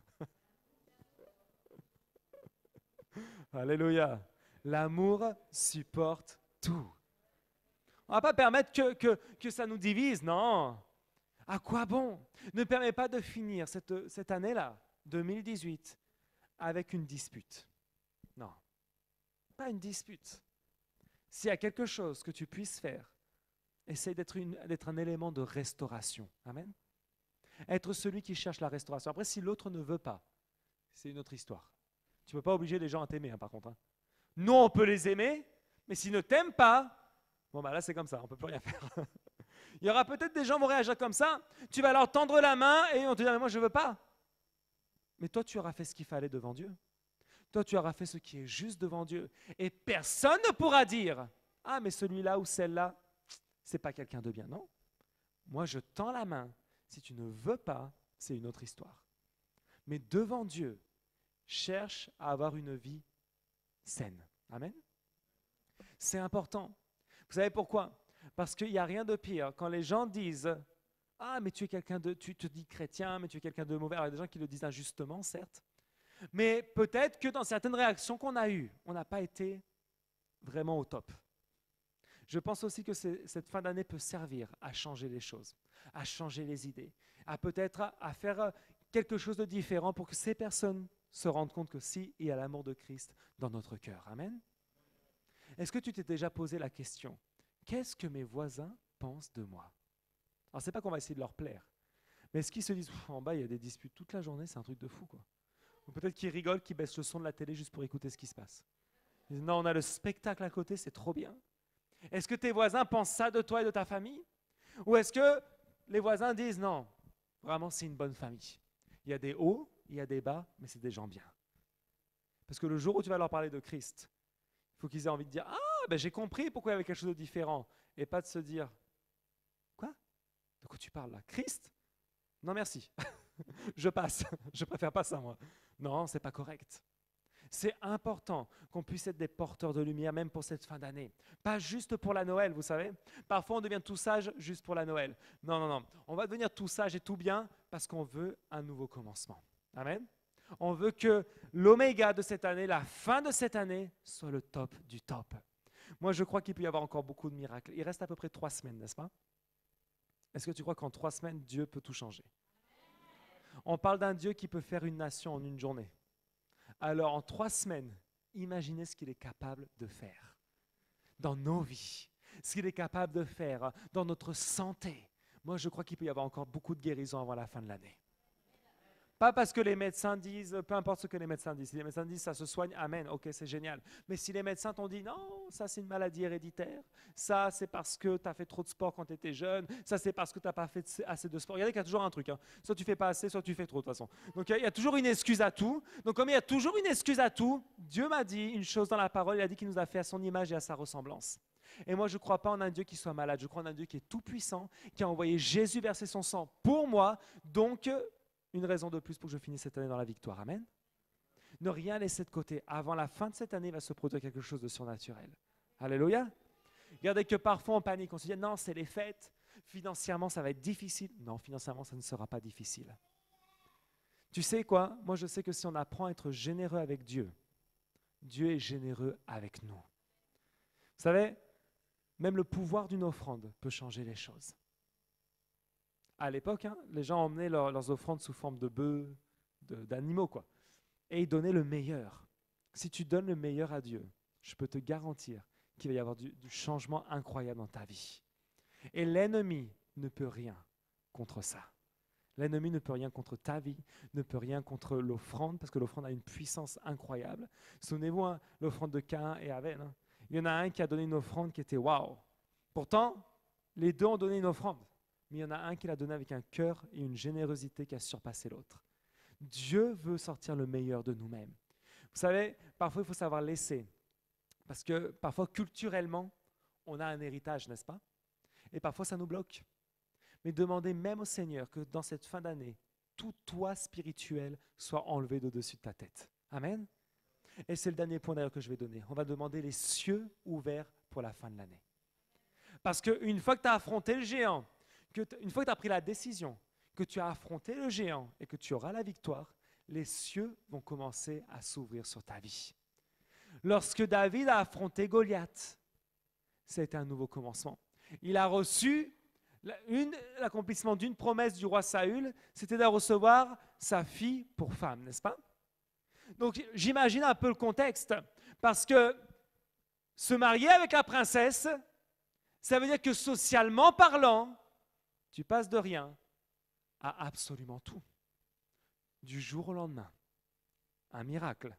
Alléluia. L'amour supporte tout. On ne va pas permettre que ça nous divise, non. À quoi bon? Ne permet pas de finir cette année-là, 2018, avec une dispute. Non, pas une dispute. S'il y a quelque chose que tu puisses faire, essaye d'être un élément de restauration. Amen. Être celui qui cherche la restauration. Après, si l'autre ne veut pas, c'est une autre histoire. Tu ne peux pas obliger les gens à t'aimer, hein, par contre. Hein. Nous, on peut les aimer, mais s'ils ne t'aiment pas, bon, bah là, c'est comme ça, on ne peut plus rien faire. Il y aura peut-être des gens qui vont réagir comme ça. Tu vas leur tendre la main et on te dira, mais moi, je ne veux pas. Mais toi, tu auras fait ce qu'il fallait devant Dieu. Toi, tu auras fait ce qui est juste devant Dieu. Et personne ne pourra dire, ah, mais celui-là ou celle-là, ce n'est pas quelqu'un de bien. Non. Moi, je tends la main. Si tu ne veux pas, c'est une autre histoire. Mais devant Dieu, cherche à avoir une vie saine. Amen. C'est important. Vous savez pourquoi? Parce qu'il n'y a rien de pire quand les gens disent « Ah, mais tu es quelqu'un de... Tu te dis chrétien, mais tu es quelqu'un de mauvais. » Alors, il y a des gens qui le disent injustement, certes. Mais peut-être que dans certaines réactions qu'on a eues, on n'a pas été vraiment au top. Je pense aussi que cette fin d'année peut servir à changer les choses, à changer les idées, à peut-être à faire quelque chose de différent pour que ces personnes se rendent compte que si, il y a l'amour de Christ dans notre cœur. Amen. Est-ce que tu t'es déjà posé la question, qu'est-ce que mes voisins pensent de moi? Alors, ce n'est pas qu'on va essayer de leur plaire, mais est-ce qu'ils se disent, en bas, il y a des disputes toute la journée, c'est un truc de fou, quoi. Ou peut-être qu'ils rigolent, qu'ils baissent le son de la télé juste pour écouter ce qui se passe. Ils disent, non, on a le spectacle à côté, c'est trop bien. Est-ce que tes voisins pensent ça de toi et de ta famille? Ou est-ce que les voisins disent, non, vraiment, c'est une bonne famille. Il y a des hauts, il y a des bas, mais c'est des gens bien. Parce que le jour où tu vas leur parler de Christ, il faut qu'ils aient envie de dire, ah, ben j'ai compris pourquoi il y avait quelque chose de différent. Et pas de se dire, quoi? De quoi tu parles là? Christ? Non, merci. Je passe. Je préfère pas ça, moi. Non, c'est pas correct. C'est important qu'on puisse être des porteurs de lumière, même pour cette fin d'année. Pas juste pour la Noël, vous savez. Parfois, on devient tout sage juste pour la Noël. Non, non, non. On va devenir tout sage et tout bien parce qu'on veut un nouveau commencement. Amen. On veut que l'oméga de cette année, la fin de cette année, soit le top du top. Moi, je crois qu'il peut y avoir encore beaucoup de miracles. Il reste à peu près 3 semaines, n'est-ce pas? Est-ce que tu crois qu'en 3 semaines, Dieu peut tout changer? On parle d'un Dieu qui peut faire une nation en une journée. Alors, en 3 semaines, imaginez ce qu'il est capable de faire dans nos vies, ce qu'il est capable de faire dans notre santé. Moi, je crois qu'il peut y avoir encore beaucoup de guérisons avant la fin de l'année. Pas parce que les médecins disent, peu importe ce que les médecins disent. Si les médecins disent ça se soigne, amen, ok, c'est génial. Mais si les médecins t'ont dit non, ça c'est une maladie héréditaire, ça c'est parce que tu as fait trop de sport quand tu étais jeune, ça c'est parce que tu n'as pas fait assez de sport. Regardez qu'il y a toujours un truc, hein. Soit tu fais pas assez, soit tu fais trop de toute façon. Donc il y a toujours une excuse à tout. Donc comme il y a toujours une excuse à tout, Dieu m'a dit une chose dans la parole, il a dit qu'il nous a fait à son image et à sa ressemblance. Et moi, je ne crois pas en un Dieu qui soit malade, je crois en un Dieu qui est tout-puissant, qui a envoyé Jésus verser son sang pour moi. Donc, une raison de plus pour que je finisse cette année dans la victoire. Amen. Ne rien laisser de côté. Avant la fin de cette année, il va se produire quelque chose de surnaturel. Alléluia. Regardez que parfois on panique, on se dit non, c'est les fêtes, financièrement ça va être difficile. Non, financièrement ça ne sera pas difficile. Tu sais quoi? Moi je sais que si on apprend à être généreux avec Dieu, Dieu est généreux avec nous. Vous savez, même le pouvoir d'une offrande peut changer les choses. À l'époque, les gens emmenaient leurs offrandes sous forme de bœufs, d'animaux, quoi. Et ils donnaient le meilleur. Si tu donnes le meilleur à Dieu, je peux te garantir qu'il va y avoir du changement incroyable dans ta vie. Et l'ennemi ne peut rien contre ça. L'ennemi ne peut rien contre ta vie, ne peut rien contre l'offrande, parce que l'offrande a une puissance incroyable. Souvenez-vous, l'offrande de Caïn et Abel. Il y en a un qui a donné une offrande qui était waouh. Pourtant, les deux ont donné une offrande. Mais il y en a un qui l'a donné avec un cœur et une générosité qui a surpassé l'autre. Dieu veut sortir le meilleur de nous-mêmes. Vous savez, parfois il faut savoir laisser. Parce que parfois, culturellement, on a un héritage, n'est-ce pas? Et parfois, ça nous bloque. Mais demandez même au Seigneur que dans cette fin d'année, tout toit spirituel soit enlevé de-dessus de ta tête. Amen. Et c'est le dernier point d'ailleurs que je vais donner. On va demander les cieux ouverts pour la fin de l'année. Parce qu'une fois que tu as affronté le géant, une fois que tu as pris la décision, que tu as affronté le géant et que tu auras la victoire, les cieux vont commencer à s'ouvrir sur ta vie. Lorsque David a affronté Goliath, c'était un nouveau commencement. Il a reçu l'accomplissement d'une promesse du roi Saül, c'était de recevoir sa fille pour femme, n'est-ce pas? Donc j'imagine un peu le contexte, parce que se marier avec la princesse, ça veut dire que socialement parlant, tu passes de rien à absolument tout. Du jour au lendemain, un miracle.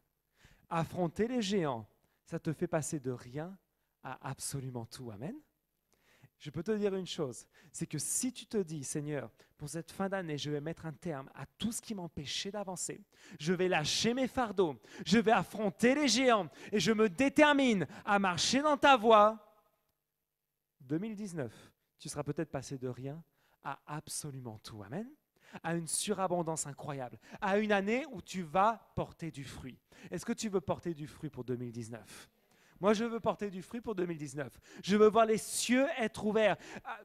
Affronter les géants, ça te fait passer de rien à absolument tout. Amen. Je peux te dire une chose, c'est que si tu te dis, Seigneur, pour cette fin d'année, je vais mettre un terme à tout ce qui m'empêchait d'avancer. Je vais lâcher mes fardeaux, je vais affronter les géants et je me détermine à marcher dans ta voie. 2019, tu seras peut-être passé de rien à absolument tout. Amen. À une surabondance incroyable, à une année où tu vas porter du fruit. Est-ce que tu veux porter du fruit pour 2019? Moi, je veux porter du fruit pour 2019. Je veux voir les cieux être ouverts.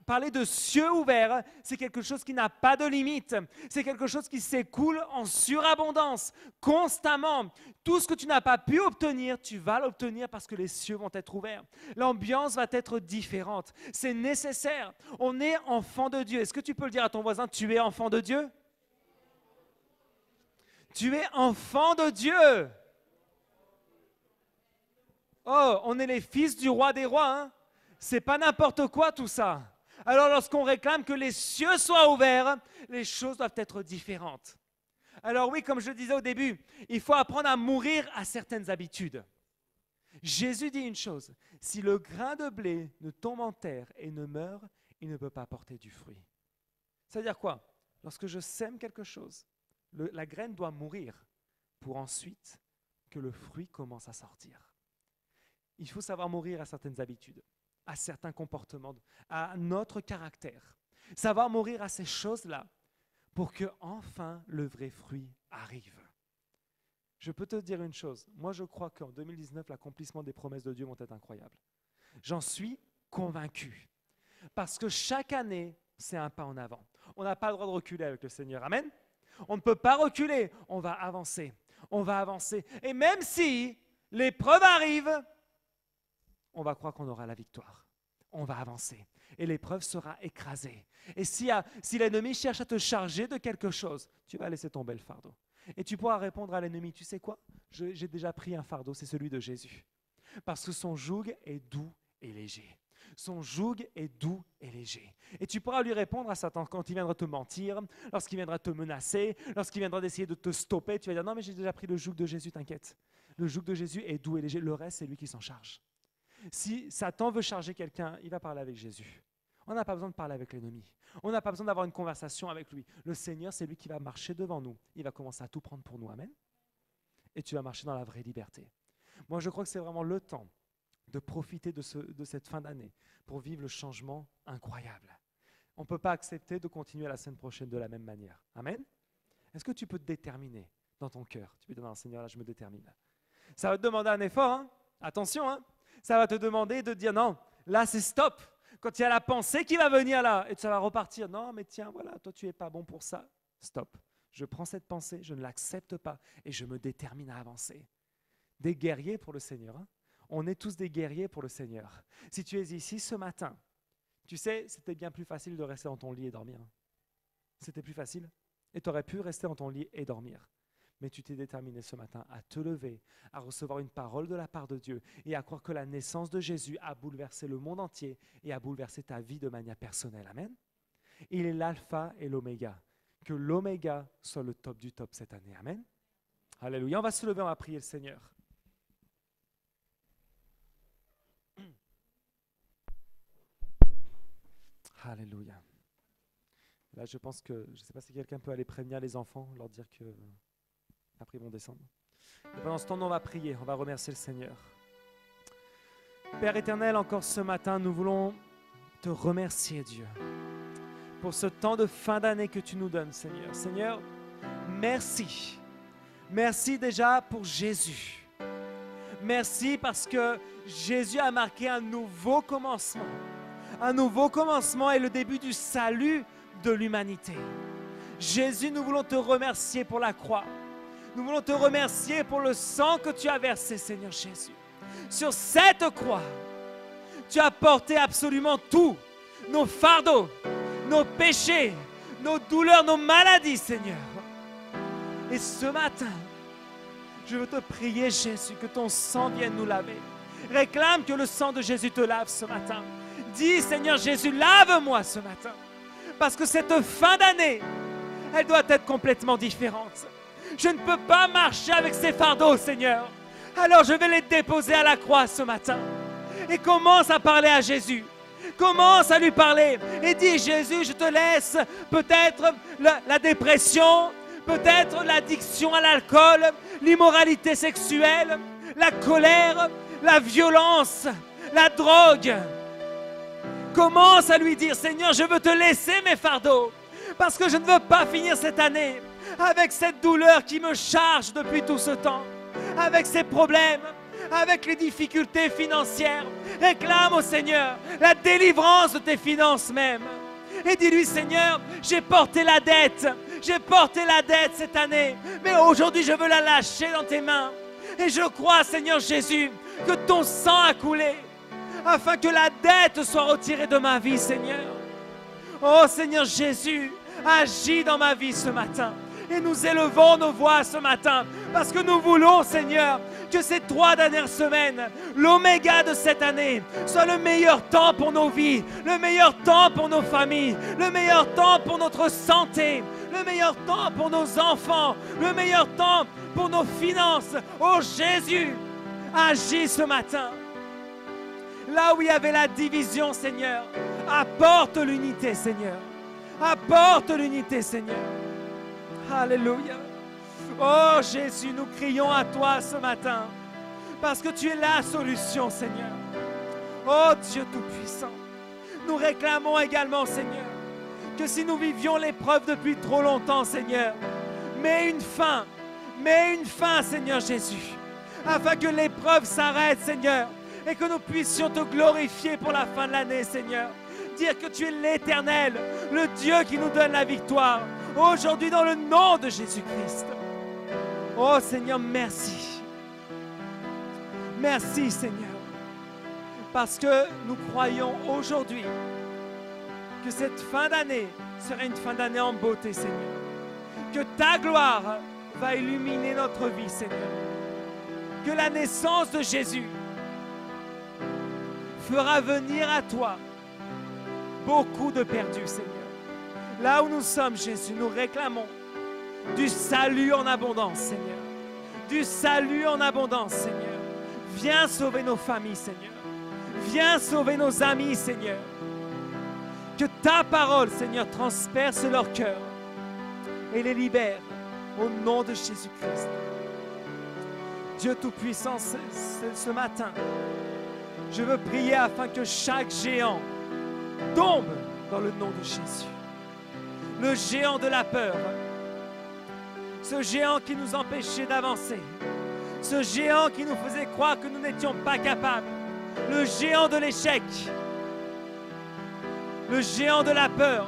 Parler de cieux ouverts, c'est quelque chose qui n'a pas de limite. C'est quelque chose qui s'écoule en surabondance, constamment. Tout ce que tu n'as pas pu obtenir, tu vas l'obtenir parce que les cieux vont être ouverts. L'ambiance va être différente. C'est nécessaire. On est enfant de Dieu. Est-ce que tu peux le dire à ton voisin, tu es enfant de Dieu? Tu es enfant de Dieu. Oh, on est les fils du roi des rois, hein? C'est pas n'importe quoi tout ça. Alors lorsqu'on réclame que les cieux soient ouverts, les choses doivent être différentes. Alors oui, comme je le disais au début, il faut apprendre à mourir à certaines habitudes. Jésus dit une chose, si le grain de blé ne tombe en terre et ne meurt, il ne peut pas porter du fruit. Ça veut dire quoi? Lorsque je sème quelque chose, la graine doit mourir pour ensuite que le fruit commence à sortir. Il faut savoir mourir à certaines habitudes, à certains comportements, à notre caractère. Savoir mourir à ces choses-là pour que enfin le vrai fruit arrive. Je peux te dire une chose, moi je crois qu'en 2019, l'accomplissement des promesses de Dieu vont être incroyables. J'en suis convaincu. Parce que chaque année, c'est un pas en avant. On n'a pas le droit de reculer avec le Seigneur. Amen. On ne peut pas reculer, on va avancer. On va avancer. Et même si l'épreuve arrive, on va croire qu'on aura la victoire. On va avancer. Et l'épreuve sera écrasée. Et si l'ennemi cherche à te charger de quelque chose, tu vas laisser tomber le fardeau. Et tu pourras répondre à l'ennemi, tu sais quoi? J'ai déjà pris un fardeau, c'est celui de Jésus. Parce que son joug est doux et léger. Son joug est doux et léger. Et tu pourras lui répondre à Satan quand il viendra te mentir, lorsqu'il viendra te menacer, lorsqu'il viendra d'essayer de te stopper. Tu vas dire, non mais j'ai déjà pris le joug de Jésus, t'inquiète. Le joug de Jésus est doux et léger. Le reste, c'est lui qui s'en charge. Si Satan veut charger quelqu'un, il va parler avec Jésus. On n'a pas besoin de parler avec l'ennemi. On n'a pas besoin d'avoir une conversation avec lui. Le Seigneur, c'est lui qui va marcher devant nous. Il va commencer à tout prendre pour nous. Amen. Et tu vas marcher dans la vraie liberté. Moi, je crois que c'est vraiment le temps de profiter de cette fin d'année pour vivre le changement incroyable. On ne peut pas accepter de continuer la semaine prochaine de la même manière. Amen. Est-ce que tu peux te déterminer dans ton cœur? Tu peux dire, non, Seigneur, là, je me détermine. Ça va te demander un effort. Hein? Attention, hein? Ça va te demander de dire, non, là, c'est stop. Quand il y a la pensée qui va venir là, et ça va repartir. Non, mais tiens, voilà, toi, tu n'es pas bon pour ça. Stop. Je prends cette pensée, je ne l'accepte pas et je me détermine à avancer. Des guerriers pour le Seigneur. Hein? On est tous des guerriers pour le Seigneur. Si tu es ici ce matin, tu sais, c'était bien plus facile de rester dans ton lit et dormir. C'était plus facile. Et tu aurais pu rester dans ton lit et dormir. Mais tu t'es déterminé ce matin à te lever, à recevoir une parole de la part de Dieu et à croire que la naissance de Jésus a bouleversé le monde entier et a bouleversé ta vie de manière personnelle. Amen. Il est l'alpha et l'oméga. Que l'oméga soit le top du top cette année. Amen. Alléluia. On va se lever, on va prier le Seigneur. Alléluia. Là, je pense que, je ne sais pas si quelqu'un peut aller prévenir les enfants, leur dire que après ils vont descendre. Et pendant ce temps, on va prier, on va remercier le Seigneur. Père éternel, encore ce matin, nous voulons te remercier, Dieu, pour ce temps de fin d'année que tu nous donnes, Seigneur. Seigneur, merci. Merci déjà pour Jésus. Merci parce que Jésus a marqué un nouveau commencement. Un nouveau commencement et le début du salut de l'humanité. Jésus, nous voulons te remercier pour la croix. Nous voulons te remercier pour le sang que tu as versé, Seigneur Jésus. Sur cette croix, tu as porté absolument tout. Nos fardeaux, nos péchés, nos douleurs, nos maladies, Seigneur. Et ce matin, je veux te prier, Jésus, que ton sang vienne nous laver. Réclame que le sang de Jésus te lave ce matin. Dis, Seigneur Jésus, lave-moi ce matin. Parce que cette fin d'année, elle doit être complètement différente. Je ne peux pas marcher avec ces fardeaux, Seigneur. Alors je vais les déposer à la croix ce matin. Et commence à parler à Jésus. Commence à lui parler. Et dis, Jésus, je te laisse peut-être la dépression, peut-être l'addiction à l'alcool, l'immoralité sexuelle, la colère, la violence, la drogue. Commence à lui dire, Seigneur, je veux te laisser mes fardeaux, parce que je ne veux pas finir cette année avec cette douleur qui me charge depuis tout ce temps, avec ces problèmes, avec les difficultés financières. Réclame au Seigneur la délivrance de tes finances même. Et dis-lui, Seigneur, j'ai porté la dette cette année, mais aujourd'hui je veux la lâcher dans tes mains. Et je crois, Seigneur Jésus, que ton sang a coulé, afin que la dette soit retirée de ma vie, Seigneur. Oh Seigneur Jésus, agis dans ma vie ce matin. Et nous élevons nos voix ce matin, parce que nous voulons, Seigneur, que ces 3 dernières semaines, l'oméga de cette année, soit le meilleur temps pour nos vies, le meilleur temps pour nos familles, le meilleur temps pour notre santé, le meilleur temps pour nos enfants, le meilleur temps pour nos finances. Oh Jésus, agis ce matin. Là où il y avait la division, Seigneur, apporte l'unité, Seigneur. Apporte l'unité, Seigneur. Alléluia. Oh Jésus, nous crions à toi ce matin, parce que tu es la solution, Seigneur. Oh Dieu Tout-Puissant, nous réclamons également, Seigneur, que si nous vivions l'épreuve depuis trop longtemps, Seigneur, mets une fin, Seigneur Jésus, afin que l'épreuve s'arrête, Seigneur, et que nous puissions te glorifier pour la fin de l'année, Seigneur. Dire que tu es l'Éternel, le Dieu qui nous donne la victoire. Aujourd'hui, dans le nom de Jésus-Christ. Oh Seigneur, merci. Merci, Seigneur. Parce que nous croyons aujourd'hui que cette fin d'année sera une fin d'année en beauté, Seigneur. Que ta gloire va illuminer notre vie, Seigneur. Que la naissance de Jésus fera venir à toi beaucoup de perdus, Seigneur. Là où nous sommes, Jésus, nous réclamons du salut en abondance, Seigneur. Du salut en abondance, Seigneur. Viens sauver nos familles, Seigneur. Viens sauver nos amis, Seigneur. Que ta parole, Seigneur, transperce leur cœur et les libère au nom de Jésus-Christ. Dieu Tout-Puissant, ce matin, je veux prier afin que chaque géant tombe dans le nom de Jésus. Le géant de la peur, ce géant qui nous empêchait d'avancer, ce géant qui nous faisait croire que nous n'étions pas capables, le géant de l'échec, le géant de la peur,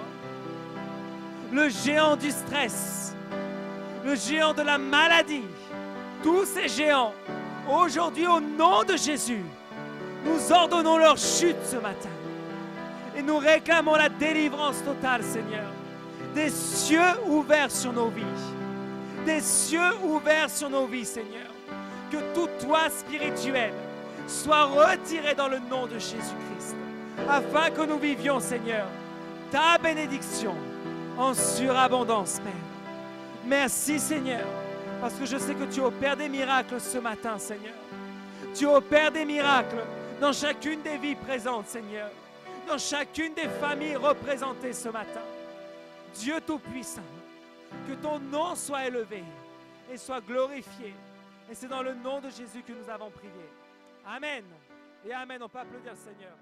le géant du stress, le géant de la maladie, tous ces géants, aujourd'hui au nom de Jésus, nous ordonnons leur chute ce matin et nous réclamons la délivrance totale, Seigneur. Des cieux ouverts sur nos vies. Des cieux ouverts sur nos vies, Seigneur. Que tout toit spirituel soit retiré dans le nom de Jésus-Christ. Afin que nous vivions, Seigneur, ta bénédiction en surabondance, Père. Merci, Seigneur, parce que je sais que tu opères des miracles ce matin, Seigneur. Tu opères des miracles dans chacune des vies présentes, Seigneur. Dans chacune des familles représentées ce matin. Dieu Tout-Puissant, que ton nom soit élevé et soit glorifié. Et c'est dans le nom de Jésus que nous avons prié. Amen. Et amen. On peut applaudir le Seigneur.